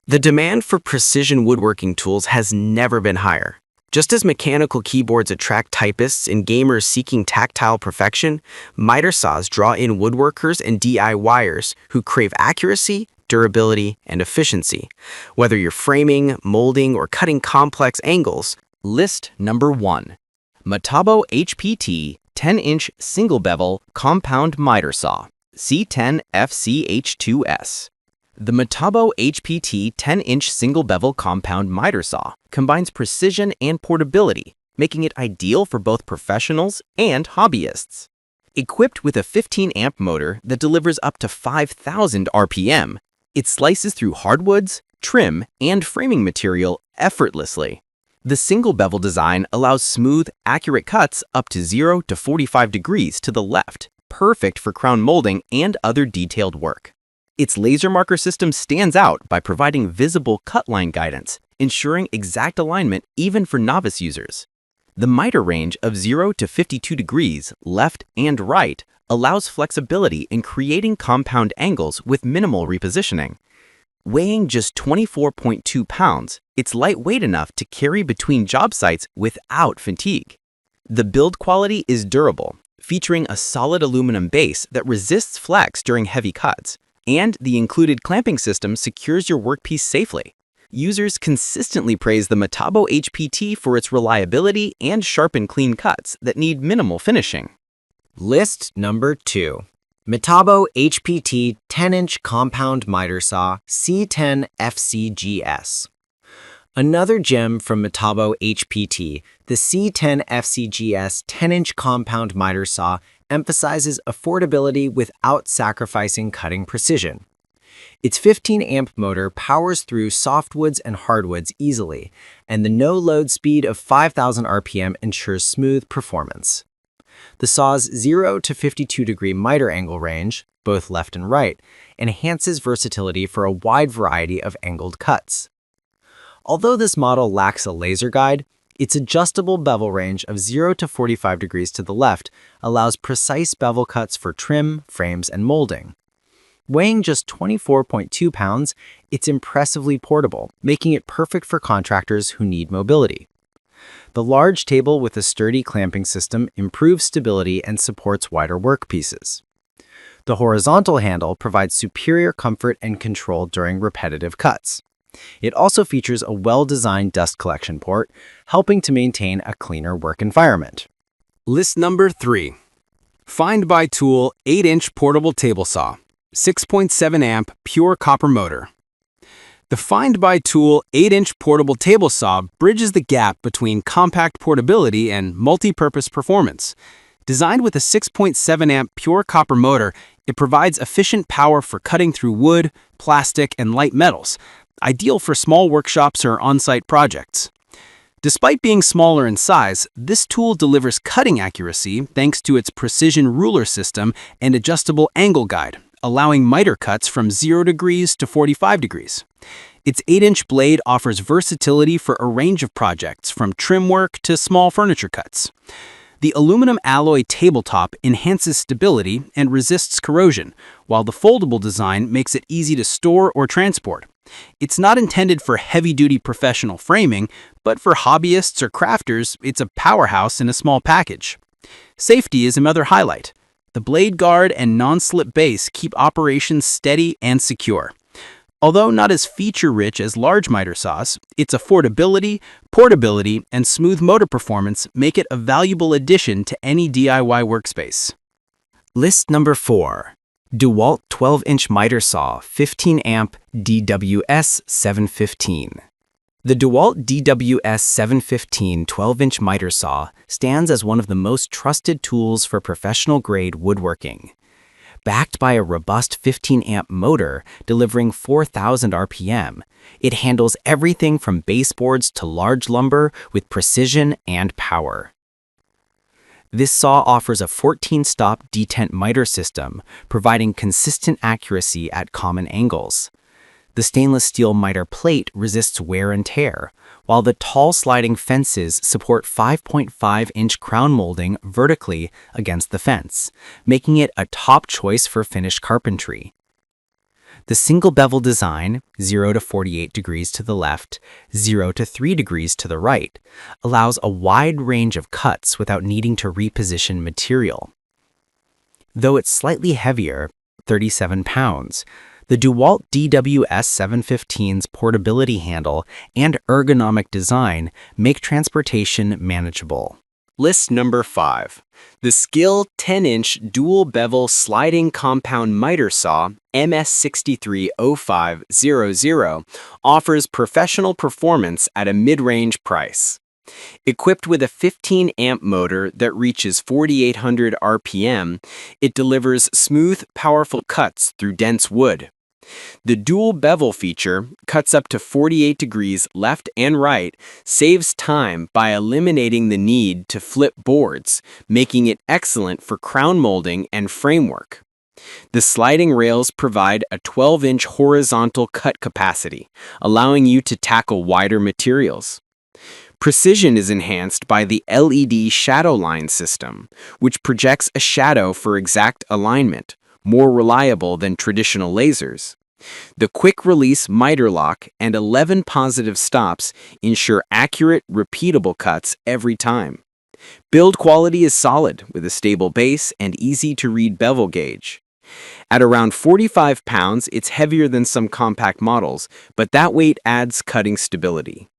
The demand for precision woodworking tools has never been higher. Just as mechanical keyboards attract typists and gamers seeking tactile perfection, miter saws draw in woodworkers and DIYers who crave accuracy, durability, and efficiency. Whether you're framing, molding, or cutting complex angles, List number 1. Metabo HPT 10-inch single bevel compound miter saw, C10FCH2S. The Metabo HPT 10-inch single bevel compound miter saw combines precision and portability, making it ideal for both professionals and hobbyists. Equipped with a 15-amp motor that delivers up to 5,000 RPM, it slices through hardwoods, trim, and framing material effortlessly. The single bevel design allows smooth, accurate cuts up to 0 to 45 degrees to the left, perfect for crown molding and other detailed work. Its laser marker system stands out by providing visible cut line guidance, ensuring exact alignment even for novice users. The mitre range of 0 to 52 degrees, left and right, allows flexibility in creating compound angles with minimal repositioning. Weighing just 24.2 pounds, it's lightweight enough to carry between job sites without fatigue. The build quality is durable, featuring a solid aluminum base that resists flex during heavy cuts, and the included clamping system secures your workpiece safely. Users consistently praise the Metabo HPT for its reliability and sharp and clean cuts that need minimal finishing. List number 2. Metabo HPT 10-inch compound miter saw, C10FCGS. Another gem from Metabo HPT, the C10FCGS 10-inch compound miter saw emphasizes affordability without sacrificing cutting precision. Its 15-amp motor powers through softwoods and hardwoods easily, and the no-load speed of 5,000 RPM ensures smooth performance. The saw's 0 to 52-degree miter angle range, both left and right, enhances versatility for a wide variety of angled cuts. Although this model lacks a laser guide, its adjustable bevel range of 0 to 45 degrees to the left allows precise bevel cuts for trim, frames, and molding. Weighing just 24.2 pounds, it's impressively portable, making it perfect for contractors who need mobility. The large table with a sturdy clamping system improves stability and supports wider workpieces. The horizontal handle provides superior comfort and control during repetitive cuts. It also features a well-designed dust collection port, helping to maintain a cleaner work environment. List number 3. Find by Tool 8-inch portable table saw, 6.7 amp pure copper motor. The Find by Tool 8-inch portable table saw bridges the gap between compact portability and multi-purpose performance. Designed with a 6.7 amp pure copper motor, it provides efficient power for cutting through wood, plastic, and light metals, ideal for small workshops or on-site projects. Despite being smaller in size, this tool delivers cutting accuracy thanks to its precision ruler system and adjustable angle guide, allowing miter cuts from 0 degrees to 45 degrees. Its 8-inch blade offers versatility for a range of projects, from trim work to small furniture cuts. The aluminum alloy tabletop enhances stability and resists corrosion, while the foldable design makes it easy to store or transport. It's not intended for heavy-duty professional framing, but for hobbyists or crafters, it's a powerhouse in a small package. Safety is another highlight. The blade guard and non-slip base keep operations steady and secure. Although not as feature-rich as large miter saws, its affordability, portability, and smooth motor performance make it a valuable addition to any DIY workspace. List number 4. DeWalt 12-inch miter saw, 15-amp DWS 715. The DeWalt DWS 715 12-inch miter saw stands as one of the most trusted tools for professional-grade woodworking. Backed by a robust 15-amp motor delivering 4,000 RPM, it handles everything from baseboards to large lumber with precision and power. This saw offers a 14-stop detent miter system, providing consistent accuracy at common angles. The stainless steel mitre plate resists wear and tear, while the tall sliding fences support 5.5-inch crown molding vertically against the fence, making it a top choice for finished carpentry. The single bevel design, 0 to 48 degrees to the left, 0 to 3 degrees to the right, allows a wide range of cuts without needing to reposition material. Though it's slightly heavier, 37 pounds, the DeWalt DWS-715's portability handle and ergonomic design make transportation manageable. List number 5. The Skill 10-inch dual bevel sliding compound miter saw MS630500 offers professional performance at a mid-range price. Equipped with a 15-amp motor that reaches 4,800 RPM, it delivers smooth, powerful cuts through dense wood. The dual bevel feature cuts up to 48 degrees left and right, saves time by eliminating the need to flip boards, making it excellent for crown molding and framework. The sliding rails provide a 12-inch horizontal cut capacity, allowing you to tackle wider materials. Precision is enhanced by the LED shadow line system, which projects a shadow for exact alignment, more reliable than traditional lasers. The quick-release mitre lock and 11 positive stops ensure accurate, repeatable cuts every time. Build quality is solid, with a stable base and easy-to-read bevel gauge. At around 45 pounds, it's heavier than some compact models, but that weight adds cutting stability.